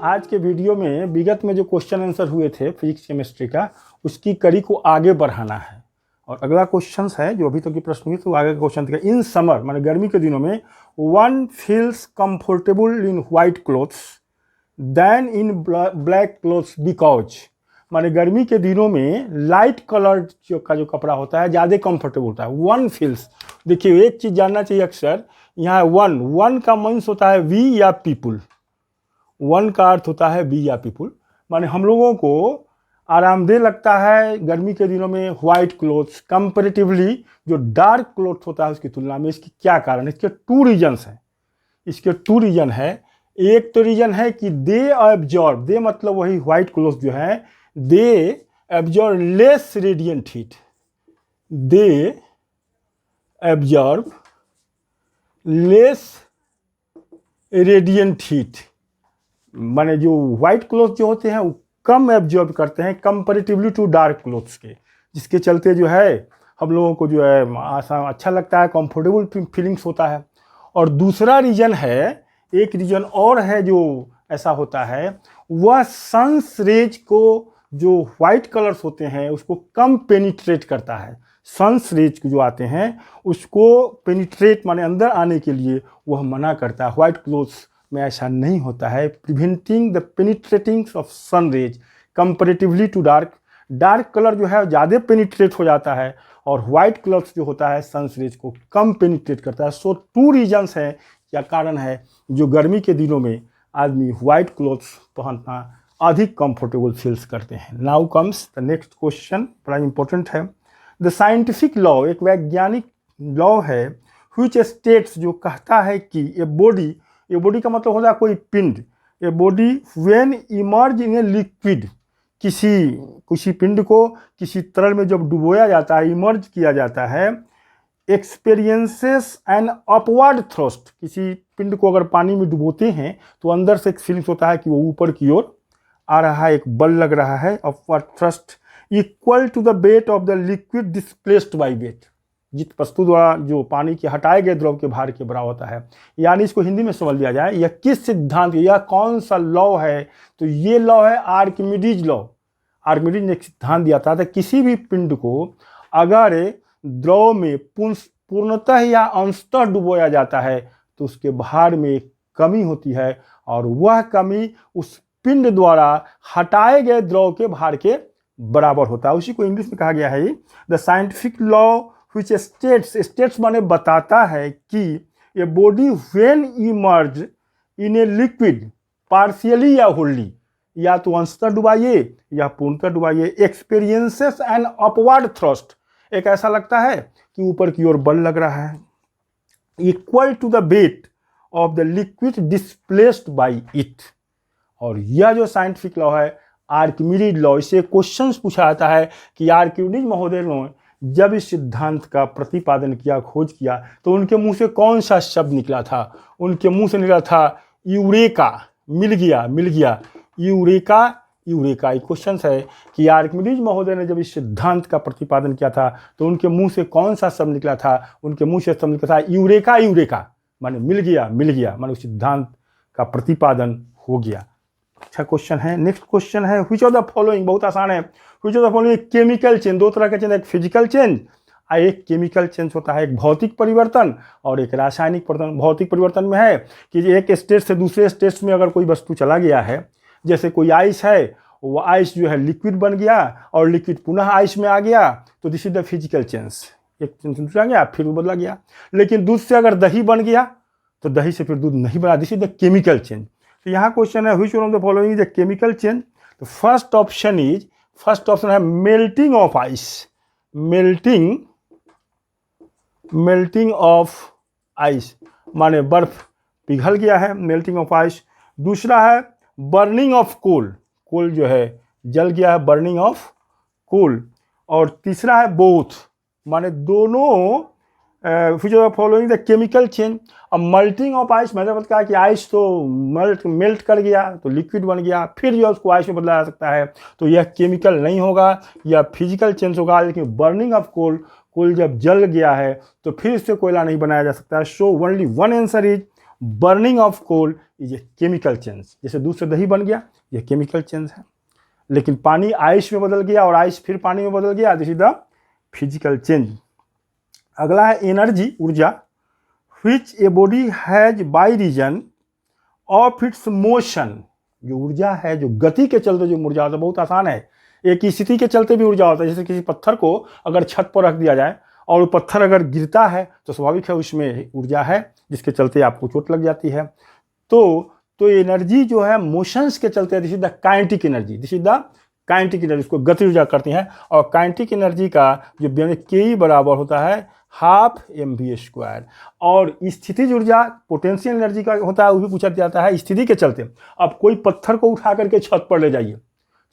आज के वीडियो में विगत में जो क्वेश्चन आंसर हुए थे फिजिक्स केमिस्ट्री का, उसकी कड़ी को आगे बढ़ाना है। और अगला क्वेश्चन है जो अभी तक की प्रश्न हुई, तो आगे का क्वेश्चन था, इन समर माने गर्मी के दिनों में one feels comfortable in white clothes than in black clothes because, माने गर्मी के दिनों में लाइट कलर का जो कपड़ा होता है ज़्यादा कंफर्टेबल होता है। वन फील्स, देखिए एक चीज़ जानना चाहिए अक्सर, यहाँ वन का मीन्स होता है वी या पीपुल। वन का अर्थ होता है वी या पीपुल, माने हम लोगों को आरामदेह लगता है गर्मी के दिनों में व्हाइट क्लोथ्स कंपेरेटिवली जो डार्क क्लोथ होता है उसकी तुलना में। इसकी क्या कारण है? इसके टू रीजन्स हैं। इसके टू रीजन है। एक तो रीजन है कि दे एब्जॉर्ब, दे मतलब वही व्हाइट क्लोथ जो है, they absorb less radiant heat, they absorb less radiant heat, माने जो व्हाइट क्लोथ जो होते हैं वो कम एब्जॉर्ब करते हैं कंपैरेटिवली टू डार्क क्लोथ्स के, जिसके चलते जो है हम लोगों को जो है आसान अच्छा लगता है, कंफर्टेबल फीलिंग्स होता है। और दूसरा रीजन है, एक रीजन और है जो ऐसा होता है, वह सन्स रेज को जो व्हाइट कलर्स होते हैं उसको कम पेनिट्रेट करता है। सन्स रेज जो आते हैं उसको पेनिट्रेट माने अंदर आने के लिए वह मना करता है। व्हाइट क्लोथ्स में ऐसा नहीं होता है। Preventing the penetrating of sun rays comparatively to dark, dark colour जो है ज़्यादा पेनिट्रेट हो जाता है और व्हाइट क्लॉथ्स जो होता है सन्स रेज को कम पेनिट्रेट करता है। सो टू रीजन्स है या कारण है जो गर्मी के दिनों में आदमी व्हाइट क्लॉथ्स पहनना अधिक कंफर्टेबल फील्स करते हैं। Now comes the next question, बड़ा इंपॉर्टेंट है। द साइंटिफिक लॉ, एक वैज्ञानिक लॉ है, व्हिच स्टेट्स जो कहता है कि ए बॉडी, ये बॉडी का मतलब होता है कोई पिंड, a body when emerge in a liquid, किसी पिंड को किसी तरल में जब डुबोया जाता है, इमर्ज किया जाता है, एक्सपीरियंसेस एन अपवर्ड थ्रस्ट, किसी पिंड को अगर पानी में डुबोते हैं तो अंदर से एक फीलिंग्स होता है कि वो ऊपर की ओर आ रहा है, एक बल लग रहा है, upward thrust equal to the weight of the liquid displaced by weight, जित वस्तु द्वारा जो पानी के हटाए गए द्रव के भार के बराबर होता है। यानी इसको हिंदी में समझ लिया जाए, यह किस सिद्धांत, यह कौन सा लॉ है, तो ये लॉ है आर्किमिडीज लॉ। आर्किमिडीज ने एक सिद्धांत दिया था, किसी भी पिंड को अगर द्रव में पूर्णतः या अंशतः डुबोया जाता है तो उसके भार में कमी होती है और वह कमी उस पिंड द्वारा हटाए गए द्रव के भार के बराबर होता है। उसी को इंग्लिश में कहा गया है the scientific law which states माने बताता है कि a body when emerge in a liquid partially या होल्ली, या तो अंशतः डुबाइए या पूर्णतः डुबाइए, एक्सपीरियंसेस एन अपवर्ड थ्रस्ट, एक ऐसा लगता है कि ऊपर की ओर बल लग रहा है, equal to the weight of the liquid displaced by it. और यह जो साइंटिफिक लॉ है आर्किमिडीज लॉ, इससे क्वेश्चंस पूछा जाता है कि आर्किमिडीज महोदय ने जब इस सिद्धांत का प्रतिपादन किया, खोज किया, तो उनके मुंह से कौन सा शब्द निकला था? उनके मुंह से निकला था यूरेका, मिल गया, यूरेका। ये क्वेश्चन है कि आर्किमिडीज महोदय ने जब इस सिद्धांत का प्रतिपादन किया था तो उनके मुंह से कौन सा शब्द निकला था? उनके मुंह से शब्द निकला था यूरेका, माने मिल गया, माने उस सिद्धांत का प्रतिपादन हो गया। अच्छा क्वेश्चन है। नेक्स्ट क्वेश्चन है, व्हिच ऑफ द फॉलोइंग, बहुत आसान है, which of the following chemical change, दो तरह के चेंज, एक फिजिकल चेंज और एक केमिकल चेंज होता है, एक भौतिक परिवर्तन और एक रासायनिक परिवर्तन। भौतिक परिवर्तन में है कि एक स्टेट से दूसरे स्टेट में अगर कोई वस्तु चला गया है, जैसे कोई आइस है, वो आइस जो है लिक्विड बन गया और लिक्विड पुनः आइस में आ गया, तो this is the physical change, एक दूसरा गया फिर वो बदला गया। लेकिन दूध से अगर दही बन गया तो दही से फिर दूध नहीं बना, this is the chemical change. तो यहाँ क्वेश्चन है which one of the following is the chemical change. तो फर्स्ट ऑप्शन है melting of ice, melting of ice माने बर्फ पिघल गया है, मेल्टिंग ऑफ आइस। दूसरा है बर्निंग ऑफ कोल जो है जल गया है, बर्निंग ऑफ कोल। और तीसरा है बोथ, माने दोनों which of the following the chemical change. अब मेल्टिंग ऑफ आइस मतलब क्या है कि आइस तो मेल्ट कर गया तो लिक्विड बन गया, फिर जो उसको आइस में बदला जा सकता है, तो यह केमिकल नहीं होगा, यह फिजिकल चेंज होगा। लेकिन बर्निंग ऑफ कोल जब जल गया है तो फिर इससे कोयला नहीं बनाया जा सकता है। So only one answer is burning of coal is a chemical change. जैसे दूध से दही बन गया, ये केमिकल चेंज है। लेकिन पानी आइस में बदल गया और आइस फिर पानी में बदल गया, this is the physical change. अगला है एनर्जी, ऊर्जा, which a body has by reason of its motion. जो ऊर्जा है, जो गति के चलते जो ऊर्जा होता है, बहुत आसान है, एक स्थिति के चलते भी ऊर्जा होता है। जैसे किसी पत्थर को अगर छत पर रख दिया जाए और वो पत्थर अगर गिरता है तो स्वाभाविक है उसमें ऊर्जा है जिसके चलते आपको चोट लग जाती है। तो एनर्जी जो है मोशंस के चलते, this is the kinetic energy, this is the kinetic energy, उसको गति ऊर्जा करती है। और काइनेटिक एनर्जी का जो के बराबर होता है ½ mv²। और स्थितिज ऊर्जा पोटेंशियल एनर्जी का होता है, वो भी पूछा जाता है स्थिति के चलते। अब कोई पत्थर को उठा करके छत पर ले जाइए,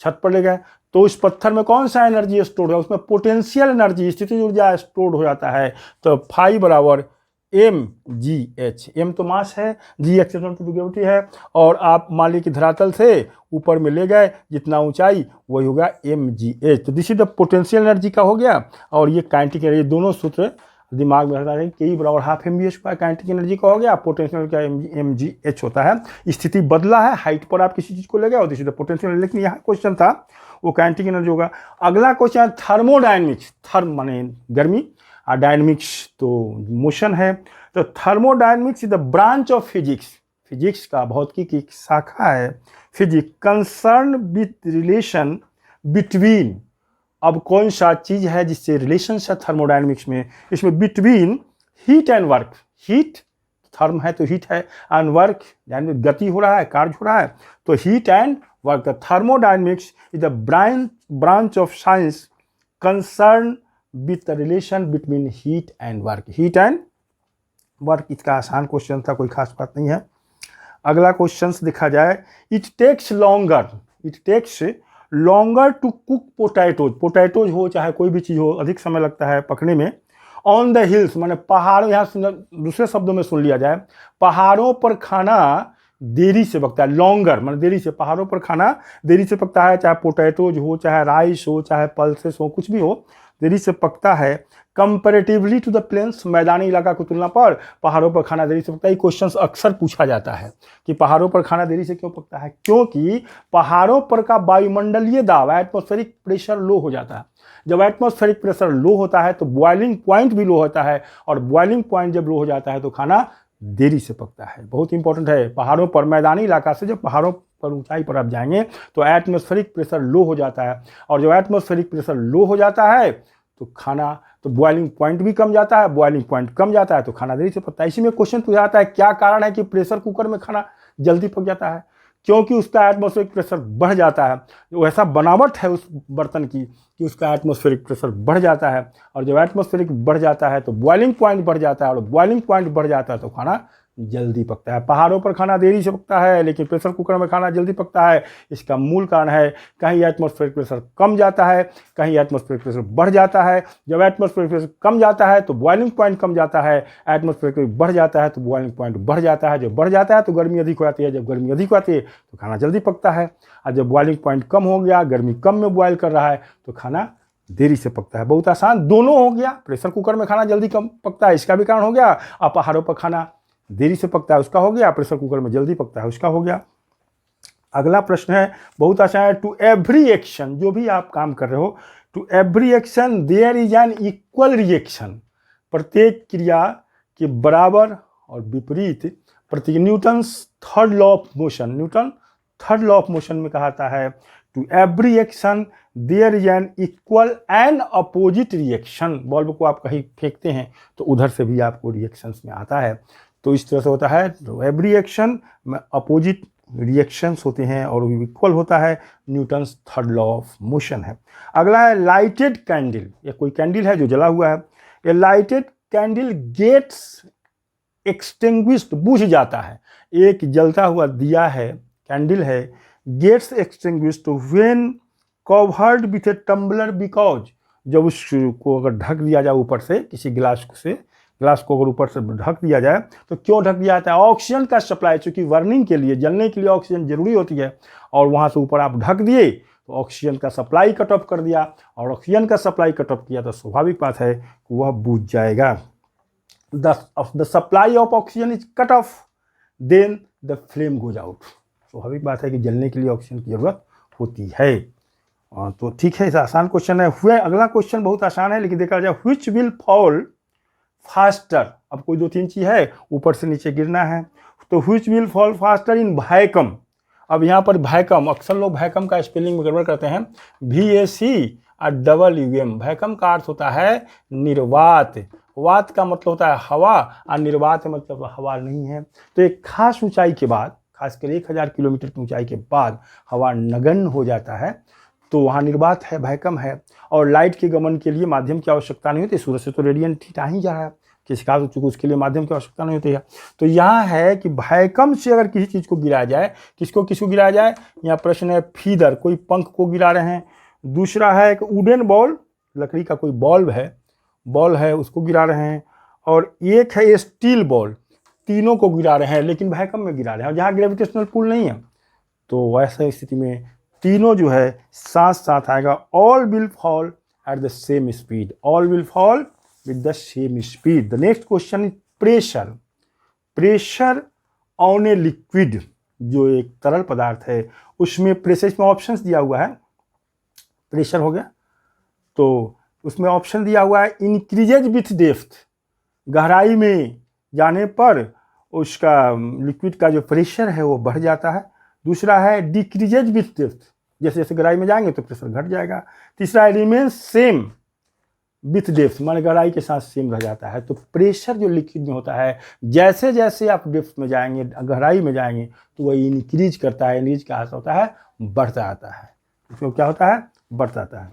छत पर ले गए तो उस पत्थर में कौन सा एनर्जी स्टोर है, उसमें पोटेंशियल एनर्जी, स्थितिज ऊर्जा स्टोर हो जाता है। तो फाई बराबर mgh, m तो मास है, g एक्सेलरेशन टू ग्रेविटी है, और आप मान लीजिए कि धरातल से ऊपर में ले गए, जितना ऊंचाई वही होगा mgh। तो this is the potential energy का हो गया, और ये काइनेटिक एनर्जी, दोनों सूत्र दिमाग में रहता है कि बराबर ½ mv² काइनेटिक एनर्जी का हो गया, पोटेंशियल का mgh होता है। स्थिति बदला है, हाइट पर आप किसी चीज को ले गए और दिस इज द पोटेंशियल। लेकिन यहाँ क्वेश्चन था वो काइनेटिक एनर्जी होगा। अगला क्वेश्चन थर्मोडायनेमिक्स, थर्म माने गर्मी, और डायनेमिक्स तो मोशन है। तो thermodynamics is the branch of physics, physics का भौतिकी की एक शाखा है physics, concern with relation between. अब कौन सा चीज है जिससे रिलेशन है थर्मोडायनेमिक्स में, इसमें between heat and work, heat therm है तो हीट है, एंड वर्क यानी गति हो रहा है, कार्य हो रहा है, तो heat and work. Thermodynamics is the branch of science concern with the relation between heat and work, heat and work. इसका आसान क्वेश्चन था, कोई खास बात नहीं है। अगला क्वेश्चन देखा जाए, it takes longer to cook potatoes, potatoes हो चाहे कोई भी चीज़ हो, अधिक समय लगता है पकने में। ऑन द हिल्स माने पहाड़ों, यहाँ दूसरे शब्दों में सुन लिया जाए, पहाड़ों पर खाना देरी से पकता है। लॉन्गर माने देरी से, पहाड़ों पर खाना देरी से पकता है, चाहे पोटैटोज हो, चाहे राइस हो, चाहे पल्सेस हो, कुछ भी हो, देरी से पकता है। कंपैरेटिवली टू द प्लेन्स, मैदानी इलाका की तुलना पर पहाड़ों पर खाना देरी से पकता है। ये क्वेश्चन अक्सर पूछा जाता है कि पहाड़ों पर खाना देरी से क्यों पकता है, क्योंकि पहाड़ों पर का वायुमंडलीय दाब, एटमॉस्फेरिक प्रेशर लो हो जाता है। जब एटमॉस्फेरिक प्रेशर लो होता है तो बॉइलिंग पॉइंट भी लो होता है, और बॉइलिंग पॉइंट जब लो हो जाता है तो खाना देरी से पकता है। बहुत इंपॉर्टेंट है। पहाड़ों पर, मैदानी इलाका से जब पहाड़ों पर ऊंचाई पर आप जाएंगे तो एटमॉस्फेरिक प्रेशर लो हो जाता है, और जब एटमॉस्फेरिक प्रेशर लो हो जाता है तो खाना, तो बॉइलिंग पॉइंट भी कम जाता है, बॉइलिंग पॉइंट कम जाता है तो खाना देरी से पकता है। इसी में क्वेश्चन पूछा जाता है क्या कारण है कि प्रेशर कुकर में खाना जल्दी पक जाता है, क्योंकि उसका एटमॉस्फेरिक प्रेशर बढ़ जाता है। वैसा बनावट है उस बर्तन की कि उसका एटमॉस्फेरिक प्रेशर बढ़ जाता है, और जब एटमॉस्फेरिक बढ़ जाता है तो बॉइलिंग पॉइंट बढ़ जाता है, और बॉइलिंग पॉइंट बढ़ जाता है तो खाना जल्दी पकता है। पहाड़ों पर खाना देरी से पकता है लेकिन प्रेशर कुकर में खाना जल्दी पकता है। इसका मूल कारण है, कहीं एटमॉस्फेरिक प्रेशर कम जाता है, कहीं एटमॉस्फेरिक प्रेशर बढ़ जाता है। जब एटमॉस्फेरिक प्रेशर कम जाता है तो बॉइलिंग पॉइंट कम जाता है, एटमॉस्फेरिक प्रेशर बढ़ जाता है तो बॉइलिंग पॉइंट बढ़ जाता है। जब बढ़ जाता है तो गर्मी अधिक हो जाती है, जब गर्मी अधिक होती है तो खाना जल्दी पकता है। और जब बॉइलिंग पॉइंट कम हो गया, गर्मी कम में बॉयल कर रहा है तो खाना देरी से पकता है। बहुत आसान, दोनों हो गया। प्रेशर कुकर में खाना जल्दी कम पकता है, इसका भी कारण हो गया, और पहाड़ों पर खाना देरी से पकता है, उसका हो गया। प्रेशर कुकर में जल्दी पकता है, उसका हो गया। अगला प्रश्न है, बहुत आसान है, टू एवरी एक्शन, जो भी आप काम कर रहे हो, to every action there is an equal reaction, प्रत्येक क्रिया के बराबर और विपरीत प्रति। Newton's third law of motion, Newton third law of motion में कहा है to every action there is an equal and opposite reaction. Bulb को आप कहीं फेंकते हैं तो उधर से भी आपको रिएक्शंस में आता है, तो इस तरह से होता है। तो एवरी एक्शन में अपोजिट रिएक्शंस होते हैं और वो इक्वल होता है। Newton's third law of motion है। अगला है लाइटेड कैंडल, या कोई कैंडल है जो जला हुआ है। ए लाइटेड कैंडल गेट्स एक्सटिंग्विश्ड, बुझ जाता है। एक जलता हुआ दिया है, कैंडल है, gets extinguished when covered with a tumbler, because जब उसको अगर ढक दिया जाए ऊपर से, किसी गिलास को अगर ऊपर से ढक दिया जाए तो क्यों ढक दिया जाता है? ऑक्सीजन का सप्लाई, चूंकि बर्निंग के लिए, जलने के लिए ऑक्सीजन जरूरी होती है, और वहाँ से ऊपर आप ढक दिए तो ऑक्सीजन का सप्लाई कट ऑफ कर दिया, और ऑक्सीजन का सप्लाई कट ऑफ किया तो स्वाभाविक बात है कि वह बुझ जाएगा। The supply of oxygen is cut off then the flame goes out. स्वाभाविक बात है कि जलने के लिए ऑक्सीजन की जरूरत होती है। तो ठीक है, इसे आसान क्वेश्चन है। हुए अगला क्वेश्चन बहुत आसान है, लेकिन देखा जाए व्हिच विल फॉल फास्टर। अब कोई 2-3 चीज है, ऊपर से नीचे गिरना है, तो which will fall faster in vacuum. अब यहाँ पर वैक्यूम, अक्सर लोग वैक्यूम का स्पेलिंग में गड़बड़ करते हैं, VACUM। वैक्यूम का अर्थ होता है निर्वात। वात का मतलब होता है हवा, और निर्वात का मतलब हवा नहीं है। तो एक खास ऊंचाई के बाद, खासकर 1000 किलोमीटर की ऊंचाई के बाद हवा नगण्य हो जाता है, तो वहाँ निर्वात है, वैक्यूम है। और लाइट के गमन के लिए माध्यम की आवश्यकता नहीं होती, सूरज से तो रेडिएंट हीट आ ही जा रहा है, किसी खास चूंकि उसके लिए माध्यम की आवश्यकता नहीं होती है। तो यहाँ है कि वैक्यूम से अगर किसी चीज़ को गिराया जाए, किसको गिराया जाए, यहाँ प्रश्न है फीदर, कोई पंख को गिरा रहे हैं। दूसरा है एक वुडन बॉल, लकड़ी का कोई बॉल है उसको गिरा रहे हैं। और एक है स्टील बॉल, तीनों को गिरा रहे हैं, लेकिन वैक्यूम में गिरा रहे हैं, और जहाँ ग्रेविटेशनल पुल नहीं है, तो वैसे स्थिति में तीनों जो है साथ साथ आएगा। All will fall at the same speed, all will fall with the same speed. The next question is pressure. Pressure on a liquid, जो एक तरल पदार्थ है, उसमें प्रेशर में ऑप्शंस दिया हुआ है। प्रेशर हो गया, तो उसमें ऑप्शन दिया हुआ है इंक्रीजेज विथ डेप्थ, गहराई में जाने पर उसका लिक्विड का जो प्रेशर है वो बढ़ जाता है। दूसरा है डिक्रीजेज विथ डेप्थ, जैसे जैसे गहराई में जाएंगे तो प्रेशर घट जाएगा। तीसरा है रिमेन सेम विथ डेप्थ, माने गहराई के साथ सेम रह जाता है। तो प्रेशर जो लिक्विड में होता है, जैसे जैसे आप डेप्थ में जाएंगे, गहराई में जाएंगे, तो वह इंक्रीज करता है। इंक्रीज का अर्थ होता है बढ़ता आता है, इसको क्या होता है, बढ़ता आता है।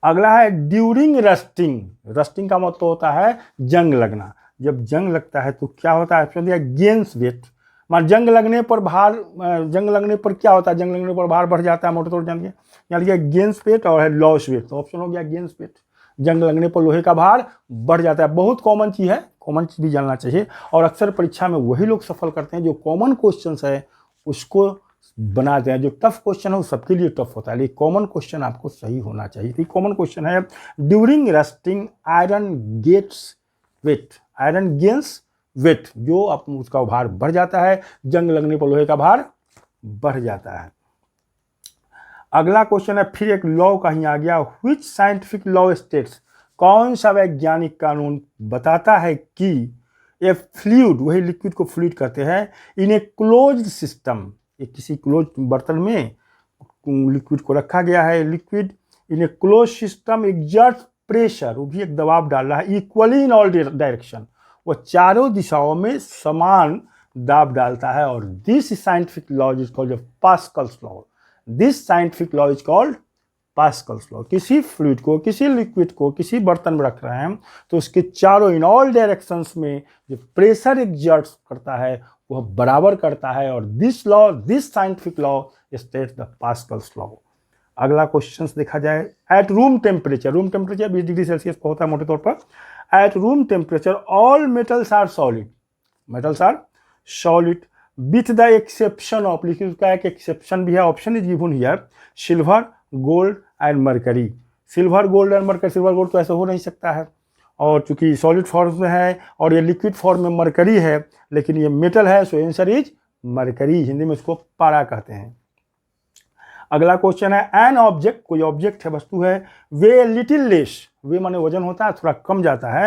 अगला है ड्यूरिंग रस्टिंग। रस्टिंग का मतलब होता है जंग लगना। जब जंग लगता है तो क्या होता है, ऑप्शन दिया गेन्स वेट, मान जंग लगने पर भार, जंग लगने पर क्या होता है, जंग लगने पर भार बढ़ जाता है, मोटे तौर जान के यहाँ लिखा गेन्स वेट और है लॉस वेट, तो ऑप्शन हो गया गेन्स वेट। जंग लगने पर लोहे का भार बढ़ जाता है। बहुत कॉमन चीज़ है, कॉमन चीज़ भी जानना चाहिए, और अक्सर परीक्षा में वही लोग सफल करते हैं जो कॉमन क्वेश्चन है उसको बनाते हैं। जो टफ क्वेश्चन है वो सबके लिए टफ होता है, लेकिन कॉमन क्वेश्चन आपको सही होना चाहिए। तो कॉमन क्वेश्चन है during rusting iron gets weight, iron gains weight, जो आप उसका भार बढ़ जाता है, जंग लगने पर लोहे का भार बढ़ जाता है। अगला क्वेश्चन है फिर एक लॉ कहीं आ गया, व्हिच साइंटिफिक लॉ स्टेट्स, कौन सा वैज्ञानिक कानून बताता है कि ए फ्लूइड, वही लिक्विड को फ्लूइड कहते हैं, इन ए क्लोज्ड सिस्टम, एक किसी क्लोज बर्तन में लिक्विड को रखा गया है, liquid in A close system exert pressure, वो भी एक दबाव डाल रहा है, इक्वली इन ऑल डायरेक्शन, वो चारों दिशाओं में समान दाब डालता है। और this scientific law is called Pascal's law, this scientific law is called Pascal's law. किसी फ्लूइड को, किसी लिक्विड को किसी बर्तन में रख रहे हैं तो उसके चारों इन ऑल डायरेक्शंस में जो प्रेशर एग्जर्ट करता है वह बराबर करता है, और this law, this scientific law states the Pascal's law. अगला क्वेश्चन देखा जाए, at room temperature, room temperature 20 degree Celsius पर होता है मोटे तौर पर। At room temperature all metals are solid, metals are solid with the exception of, लिखिए उसका एक एक्सेप्शन भी है, option is given here, silver, gold and mercury. Silver, gold and mercury, silver gold तो ऐसा हो नहीं सकता है, और चूंकि सॉलिड फॉर्म में है और ये लिक्विड फॉर्म में मरकरी है, लेकिन ये मेटल है, so answer is mercury, Hindi में इसको पारा कहते हैं। अगला क्वेश्चन है एन ऑब्जेक्ट, कोई ऑब्जेक्ट है, वस्तु है, वे लिटिल लेस, वे माने वजन होता है, थोड़ा कम जाता है,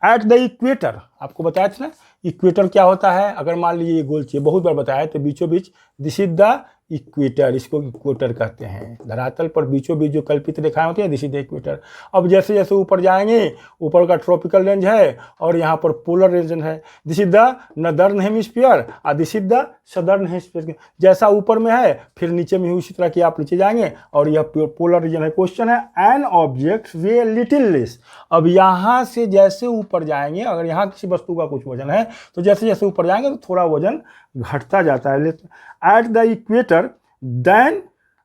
एट द इक्वेटर, आपको बताया था ना इक्वेटर क्या होता है, अगर मान लीजिए ये गोल चाहिए, बहुत बार बताया, तो बीचों बीच दिस इज द इक्वेटर, इसको इक्वेटर कहते हैं। धरातल पर बीचों बीच जो कल्पित रेखाएं होती है दिस इज द इक्वेटर। अब जैसे जैसे ऊपर जाएंगे, ऊपर का ट्रॉपिकल रेंज है और यहाँ पर पोलर रीजन है, this is the northern hemisphere और this is the southern hemisphere. जैसा ऊपर में है फिर नीचे में उसी तरह की आप नीचे जाएंगे और यह पोलर रीजन है। क्वेश्चन है N object weigh little less, अब यहाँ से जैसे ऊपर जाएंगे, अगर यहाँ किसी वस्तु का कुछ वजन है तो जैसे जैसे ऊपर जाएंगे तो थोड़ा वजन घटता जाता है। At the equator than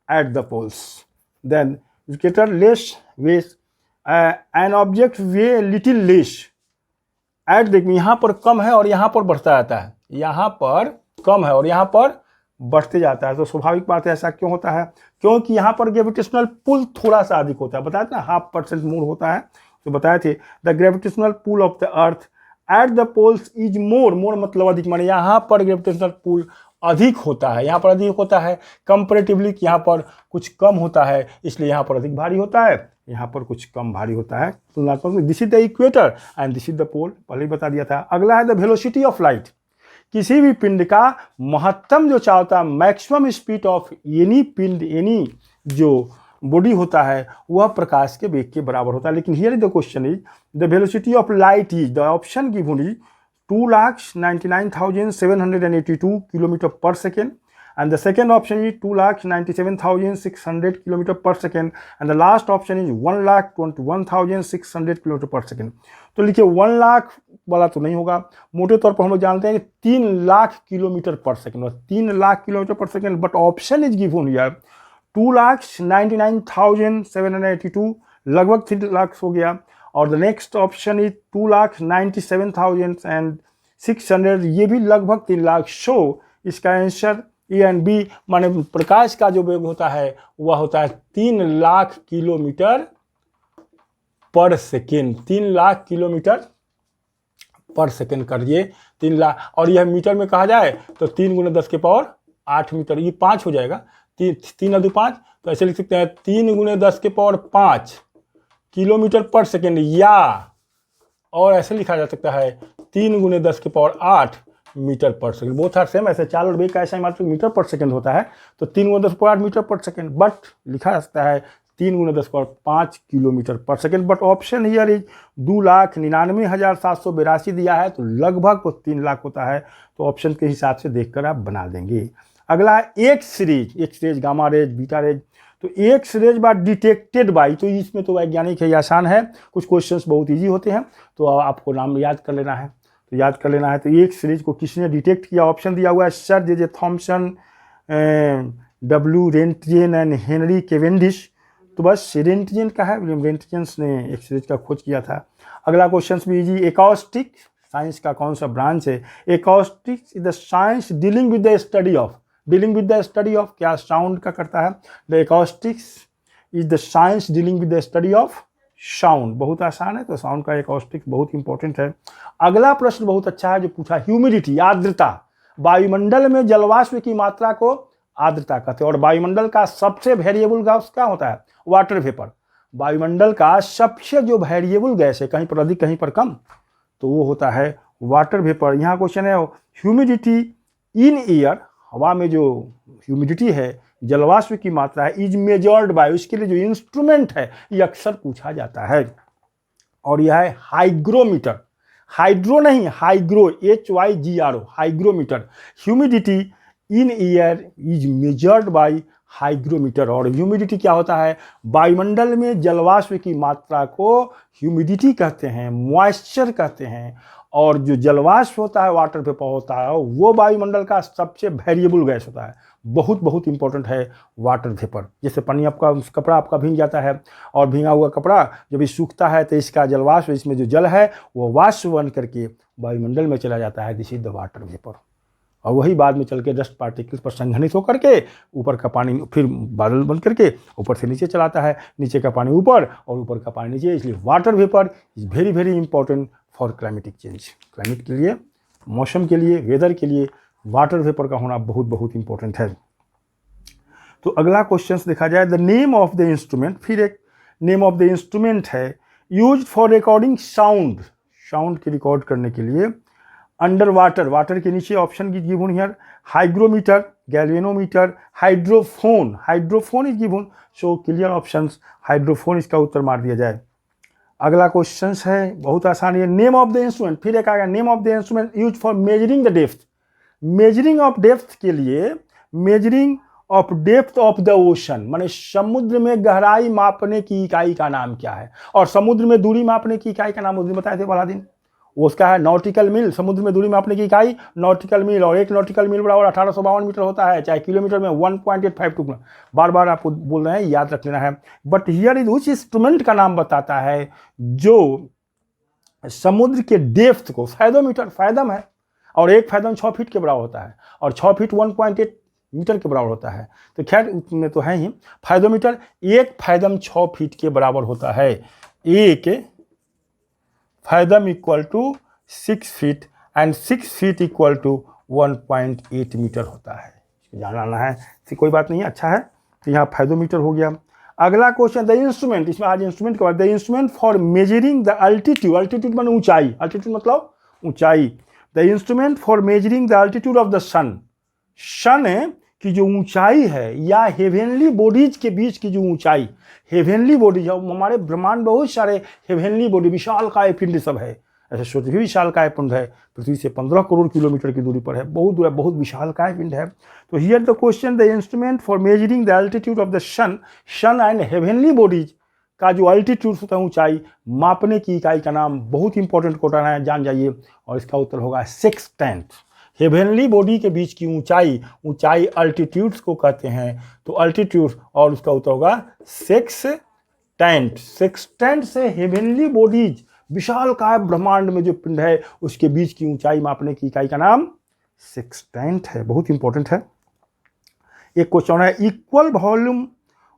at the poles, than equator less weighs, an object weigh little less at, देखिए यहाँ पर कम है और यहाँ पर बढ़ता जाता है, यहाँ पर कम है और यहाँ पर बढ़ते जाता है। तो स्वाभाविक बात है ऐसा क्यों होता है, क्योंकि यहाँ पर ग्रेविटेशनल पुल थोड़ा सा अधिक होता है, बताया था ना 0.5% मोर होता है, तो बताए थे the gravitational pull of the earth at the poles is more, more मतलब अधिक, माने यहाँ पर ग्रेविटेशनल पुल अधिक होता है, यहाँ पर अधिक होता है कंपेरेटिवली, यहाँ पर कुछ कम होता है, इसलिए यहाँ पर अधिक भारी होता है, यहाँ पर कुछ कम भारी होता है तुलनात्मक। This is the equator and this is the pole, पहले ही बता दिया था। अगला है द वेलोसिटी ऑफ लाइट, किसी भी पिंड का महत्तम जो चाहता है, मैक्सिमम स्पीड ऑफ एनी पिंड, एनी जो बॉडी होता है वह प्रकाश के वेग के बराबर होता है। लेकिन here the question is the velocity of light is, the option given is 2,99,782 kilometre पर second, and the second option is 2,97,600 kilometer per second, and the last option is 1,21,600 kilometer per second। तो लिखिए 1 लाख वाला तो नहीं होगा, मोटे तौर पर हम लोग जानते हैं कि 3 लाख किलोमीटर पर सेकेंड, 3 लाख किलोमीटर पर second, but option is given here 2,99,782, लगभग 3 लाख हो गया, और द नेक्स्ट ऑप्शन इज 2,97,600, ये भी लगभग 3 लाख। सो इसका आंसर ए एंड बी, माने प्रकाश का जो वेग होता है वह होता है 3 लाख किलोमीटर पर सेकेंड, 3 लाख किलोमीटर पर सेकेंड करिए, 3 लाख, और यह मीटर में कहा जाए तो 3 × 10 के पावर 8 मीटर, ये 5 हो जाएगा, 3 और 2 5, तो ऐसे लिख सकते हैं 3 × 10 के पावर 5 किलोमीटर पर सेकेंड, या और ऐसे लिखा जा सकता है 3 × 10 के पावर 8 मीटर पर सेकंड। बोथ आर सेम, ऐसे चाल और वेग का ऐसा ही मात्र मीटर पर सेकंड होता है, तो 3 × 10 पावर 8 मीटर पर सेकंड, बट लिखा जा सकता है 3 × 10 पावर 5 किलोमीटर पर second. But option here is 2,99,782 दिया है, तो लगभग वो 3 लाख होता है, तो ऑप्शन के हिसाब से देखकर आप बना देंगे। अगला है X rays, gamma rays, beta rays. तो एक्स रेज बार डिटेक्टेड बाई, तो इसमें तो वैज्ञानिक है, आसान है, कुछ क्वेश्चंस बहुत ईजी होते हैं, तो आपको नाम याद कर लेना है, तो एक्स सीरीज को किसने डिटेक्ट किया? ऑप्शन दिया हुआ है sir J Thomson, W Roentgen and Henry Cavendish. तो बस रेंटजेन का है, रेंटजेन ने एक्स सीरीज का खोज किया था। अगला क्वेश्चन भी इजी, एकॉस्टिक साइंस का कौन सा ब्रांच है? Acoustics is the science dealing with the study of, क्या साउंड का करता है? The acoustics is the science dealing with the study of sound. बहुत आसान है, तो साउंड का एकॉस्टिक्स बहुत इंपॉर्टेंट है। अगला प्रश्न बहुत अच्छा है जो पूछा, ह्यूमिडिटी, आर्द्रता। वायुमंडल में जलवाष्प की मात्रा को आर्द्रता कहते हैं, और वायुमंडल का सबसे वेरिएबल गैस क्या होता है? Water vapour. वायुमंडल का सबसे जो वेरिएबल गैस है, कहीं पर अधिक कहीं पर कम, तो वो होता है वाटर वेपर। यहाँ क्वेश्चन है ह्यूमिडिटी इन एयर, हवा में जो ह्यूमिडिटी है, जलवाष्प की मात्रा है, इज मेजर्ड बाय, उसके लिए जो इंस्ट्रूमेंट है ये अक्सर पूछा जाता है, और यह है हाइग्रोमीटर। हाइड्रो नहीं, hygro, HYGRO, hygrometer. Humidity in air is measured by hygrometer. और ह्यूमिडिटी क्या होता है? वायुमंडल में जलवाष्प की मात्रा को ह्यूमिडिटी कहते हैं, मॉइस्चर कहते हैं, और जो जलवाष्प होता है, वाटर वेपर होता है, वो वायुमंडल का सबसे वेरिएबल गैस होता है। बहुत इंपॉर्टेंट है वाटर वेपर। जैसे पानी आपका, कपड़ा आपका भीग जाता है, और भीगा हुआ कपड़ा जब ये सूखता है तो इसका जलवाष्प, इसमें जो जल है वो वाष्प बन करके वायुमंडल में चला जाता है, this is the water vapour. और वही बाद में चल के डस्ट पार्टिकल्स पर संघनित होकर के ऊपर का पानी फिर बादल बन करके ऊपर से नीचे चलाता है, नीचे का पानी ऊपर और ऊपर का पानी नीचे। इसलिए water vapour is very important for climatic change. Climate के लिए, मौसम के लिए, वेदर के लिए वाटर वेपर का होना बहुत इंपॉर्टेंट है। तो अगला क्वेश्चन देखा जाए, the name of the instrument, फिर एक नेम ऑफ द इंस्ट्रूमेंट है use for recording sound, sound की रिकॉर्ड करने के लिए अंडर वाटर, वाटर के नीचे। ऑप्शन की given here hygrometer, galvanometer, hydrophone, hydrophone is given, so clear options, hydrophone इसका उत्तर मार दिया जाए। अगला क्वेश्चन है बहुत आसान है, नेम ऑफ द इंस्ट्रूमेंट, फिर एक आएगा name of the instrument use for measuring the depth. Measuring of depth के लिए, measuring of depth of the ocean, माने समुद्र में गहराई मापने की इकाई का नाम क्या है? और समुद्र में दूरी मापने की इकाई का नाम उस दिन बताए थे वाला दिन, उसका है नॉटिकल मील। समुद्र में दूरी मापने की इकाई नॉटिकल मील, और 1 नॉटिकल मील बराबर 1852 मीटर होता है, चाहे किलोमीटर में 1.852। बार आपको बोल रहे हैं, याद रख लेना है। बट हियर इज उस इंस्ट्रूमेंट का नाम बताता है जो समुद्र के डेप्थ को, फैदोमीटर, फैदम है, और 1 फैदम 6 फीट के बराबर होता है, और 6 फीट 1.8 मीटर के बराबर होता है। तो खैर उसमें तो है ही, फैदोमीटर 1 फैदम 6 फीट के बराबर होता है। 1 fathom equal to 6 feet and 6 feet equal to 1.8 metre होता है। जानना है तो कोई बात नहीं है, अच्छा है। तो यहाँ फाइदोमीटर हो गया। अगला क्वेश्चन, द इंस्ट्रूमेंट, इसमें आज इंस्ट्रूमेंट के बाद, the instrument for measuring the altitude, altitude माने ऊंचाई, अल्टीट्यूड मतलब ऊंचाई, the instrument for measuring the altitude of the sun, sun की जो ऊंचाई है या हेवेनली बॉडीज के बीच की जो ऊंचाई, हेवेनली बॉडीज, हमारे ब्रह्मांड बहुत सारे हेवेनली बॉडी, विशालकाय पिंड सब है, ऐसे सूर्य भी विशालकाय पिंड है, पृथ्वी से 15 करोड़ किलोमीटर की दूरी पर है, बहुत दूर है, बहुत विशालकाय पिंड है। तो here the question, the instrument for measuring the altitude of the sun, sun and heavenly bodies का जो अल्टीट्यूड होता है, ऊंचाई मापने की इकाई का नाम, बहुत इंपॉर्टेंट क्वेश्चन है, जान जाइए, और इसका उत्तर होगा सेक्सटेंट। हेवेनली बॉडी के बीच की ऊंचाई, ऊंचाई अल्टीट्यूड्स को कहते हैं, तो अल्टीट्यूड, और उसका उत्तर होगा सेक्सटेंट। सेक्सटेंट से हेवेनली बॉडीज, विशालकाय ब्रह्मांड में जो पिंड है उसके बीच की ऊंचाई मापने की इकाई का नाम सेक्सटेंट है, बहुत इंपॉर्टेंट है। एक क्वेश्चन है, equal volume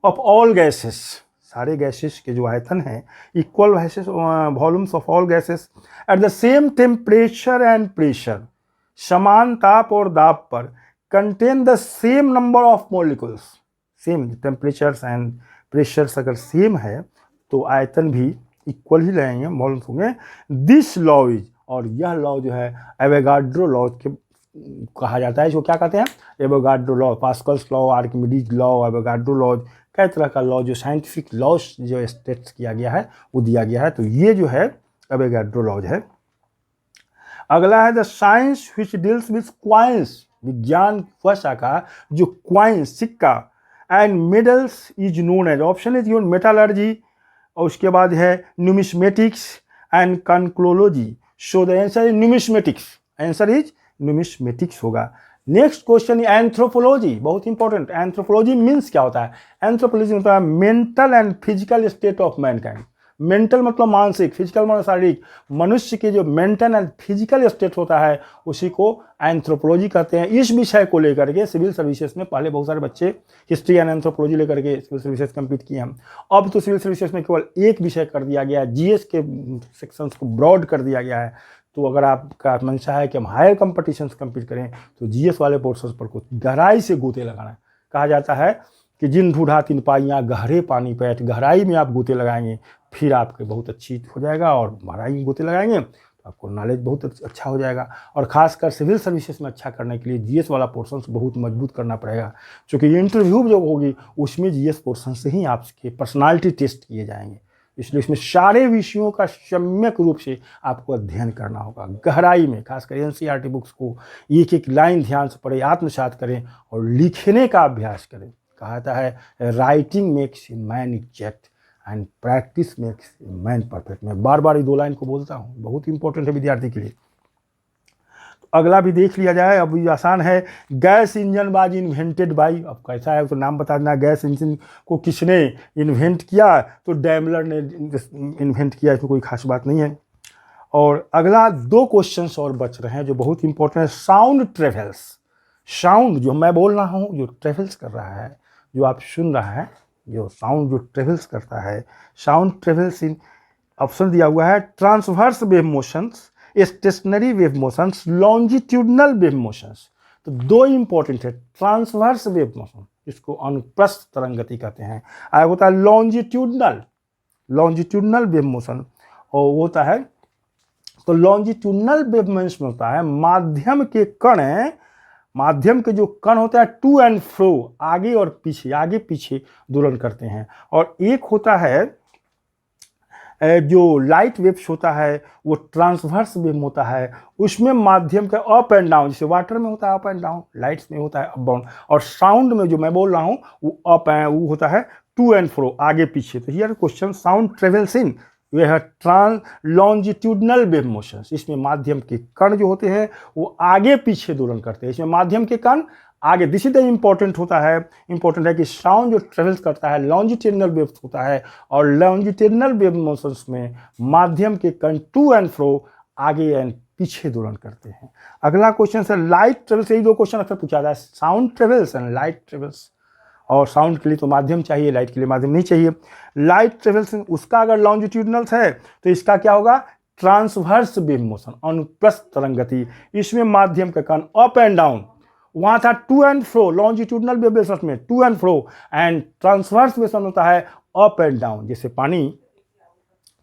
of all gases, सारे गैसेस के जो आयतन है, equal volumes of all gases at the same temperature and pressure, समान ताप और दाब पर, contain the same number of molecules, same temperatures and pressures अगर सेम है तो आयतन भी इक्वल ही रहेंगे, मॉलिक्यूल्स होंगे। दिस लॉ इज, और यह लॉ जो है एवोगाड्रो लॉ के कहा जाता है, जो क्या कहते हैं, Avogadro law, Pascal's law, Archimedes law, Avogadro law, कई तरह का लॉ जो साइंटिफिक लॉज जो स्टेट किया गया है वो दिया गया है, तो ये जो है एवोगाड्रो लॉज है। अगला है the science which deals with coins, विज्ञान वह शाखा जो क्वाइंस, सिक्का and medals is known as, option is metallurgy, और उसके बाद है numismatics and conchology, so the answer is numismatics, answer is numismatics होगा। नेक्स्ट क्वेश्चन एंथ्रोपोलॉजी, बहुत इंपॉर्टेंट। एंथ्रोपोलॉजी मीन्स क्या होता है? एंथ्रोपोलॉजी होता है mental and physical state of mankind. Mental मतलब मानसिक, फिजिकल मतलब शारीरिक, मनुष्य के जो मेंटल एंड फिजिकल स्टेट होता है उसी को एंथ्रोपोलॉजी कहते हैं। इस विषय को लेकर के सिविल सर्विसेज में पहले बहुत सारे बच्चे हिस्ट्री एंड एंथ्रोपोलॉजी लेकर के सिविल सर्विसेज कंप्लीट किए हैं। अब तो सिविल सर्विसेज में केवल एक विषय कर दिया गया है, जीएस के सेक्शंस को ब्रॉड कर दिया गया है। तो अगर आपका मंशा है कि हम हायर कंपटीशंस कंप्लीट करें तो जीएस वाले पोर्शंस पर कुछ गहराई से गोते लगाना है। कहा जाता है कि जिन ढूढ़ा तीन पाइयाँ गहरे पानी पैठ, गहराई में आप गोते लगाएंगे फिर आपके बहुत अच्छी हो जाएगा, और गहराई में गोते लगाएंगे तो आपको नॉलेज बहुत अच्छा हो जाएगा। और खासकर सिविल सर्विसेज में अच्छा करने के लिए जीएस वाला पोर्शन बहुत मजबूत करना पड़ेगा, क्योंकि इंटरव्यू जो होगी उसमें जीएस पोर्शन से ही आपके पर्सनालिटी टेस्ट किए जाएंगे। इसलिए इसमें सारे विषयों का सम्यक रूप से आपको अध्ययन करना होगा, गहराई में। खासकर एनसीईआरटी बुक्स को एक एक लाइन ध्यान से पढ़ें, आत्मसात करें और लिखने का अभ्यास करें। कहा जाता है writing makes a man exact and practice makes a man perfect. मैं बार बार ये दो लाइन को बोलता हूँ, बहुत इंपॉर्टेंट है विद्यार्थी के लिए। तो अगला भी देख लिया जाए, अब ये आसान है। Gas engine was invented by, अब कैसा है तो नाम बता देना। गैस इंजन को किसने इन्वेंट किया? तो डैमलर ने इन्वेंट किया, इसमें कोई खास बात नहीं है। और अगला दो क्वेश्चंस और बच रहे हैं जो बहुत इंपॉर्टेंट है। साउंड ट्रेवल्स, साउंड जो मैं बोल रहा हूँ जो ट्रेवल्स कर रहा है, जो आप सुन रहा है, जो साउंड जो ट्रेवल्स करता है, साउंड ट्रेवल्स इन, ऑप्शन दिया हुआ है transverse wave motions, stationary wave motions, longitudinal wave motions. तो दो इंपॉर्टेंट है। ट्रांसवर्स वेव मोशन, इसको अनुप्रस्थ तरंग गति कहते हैं। आगे होता है लॉन्जिट्यूडनल, लॉन्जिट्यूडनल वेव मोशन, और वो होता है, तो लॉन्जिट्यूडनल वेव मोशन होता है माध्यम के कण, माध्यम के जो कण होता है टू एंड फ्रो, आगे और पीछे, आगे पीछे दोलन करते हैं। और एक होता है जो लाइट वेव्स होता है वो ट्रांसवर्स वेव होता है, उसमें माध्यम का अप एंड डाउन, जैसे वाटर में होता है अप एंड डाउन, लाइट्स में होता है अप डाउन, और साउंड में जो मैं बोल रहा हूँ वो अप है, वो होता है टू एंड फ्रो, आगे पीछे। तो here question, sound travels in way है लॉन्जिट्यूडनल वेव मोशंस। इसमें माध्यम के कण जो होते हैं वो आगे पीछे दोलन करते हैं। इसमें माध्यम के कण आगे, दिस इज द इंपॉर्टेंट होता है, इंपॉर्टेंट है कि साउंड जो ट्रेवल्स करता है लॉन्जिट्यूडनल वेव होता है, और लॉन्जिट्यूडनल वेव मोशंस में माध्यम के कण टू एंड फ्रो, आगे एंड पीछे दोलन करते हैं। अगला क्वेश्चन है लाइट ट्रेवल्स। यही दो क्वेश्चन अक्सर पूछा जाता है, sound travels and light travels. और साउंड के लिए तो माध्यम चाहिए, लाइट के लिए माध्यम नहीं चाहिए। लाइट ट्रेवल्स उसका अगर लॉन्जिट्यूडनल्स है तो इसका क्या होगा? ट्रांसवर्स वेव मोशन, अनुप्रस्थ तरंग गति। इसमें माध्यम का कण अप एंड डाउन, वहाँ था to and fro, longitudinal wave bells में to and fro, and transverse motion होता है अप एंड डाउन। जैसे पानी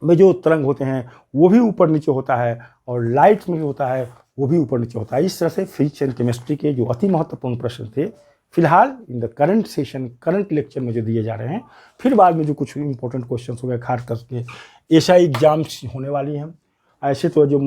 में जो तरंग होते हैं वो भी ऊपर नीचे होता है, और लाइट में जो होता है वो भी ऊपर नीचे होता है। इस तरह से फिजिक्स एंड केमिस्ट्री के जो अति महत्वपूर्ण प्रश्न थे फिलहाल in the current session, current lecture में जो दिए जा रहे हैं, फिर बाद में जो कुछ इंपॉर्टेंट क्वेश्चन हो गए, खास करके एसआई एग्जाम्स होने वाली हैं। ऐसे तो जो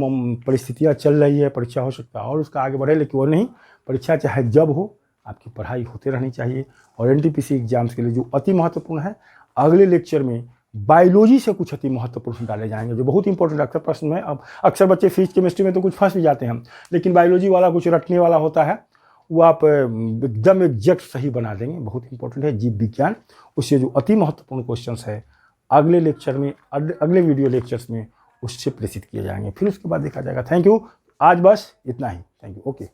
परिस्थितियाँ चल रही है, परीक्षा हो सकता है और उसका आगे बढ़े, लेकिन वो नहीं, परीक्षा चाहे जब हो आपकी पढ़ाई होते रहनी चाहिए। और एनटीपीसी एग्जाम्स के लिए जो अति महत्वपूर्ण है, अगले लेक्चर में बायोलॉजी से कुछ अति महत्वपूर्ण डाले जाएंगे जो बहुत इंपॉर्टेंट अक्सर प्रश्न में। अब अक्सर बच्चे फिजिक्स केमिस्ट्री में तो कुछ फंस भी जाते हैं, लेकिन बायोलॉजी वाला कुछ रटने वाला होता है, वो आप एकदम एग्जैक्ट सही बना देंगे। बहुत इंपॉर्टेंट है जीव विज्ञान, उससे जो अति महत्वपूर्ण क्वेश्चंस है अगले लेक्चर में, अगले वीडियो लेक्चर्स में उससे प्रेषित किए जाएंगे, फिर उसके बाद देखा जाएगा। थैंक यू, आज बस इतना ही। Thank you, okay.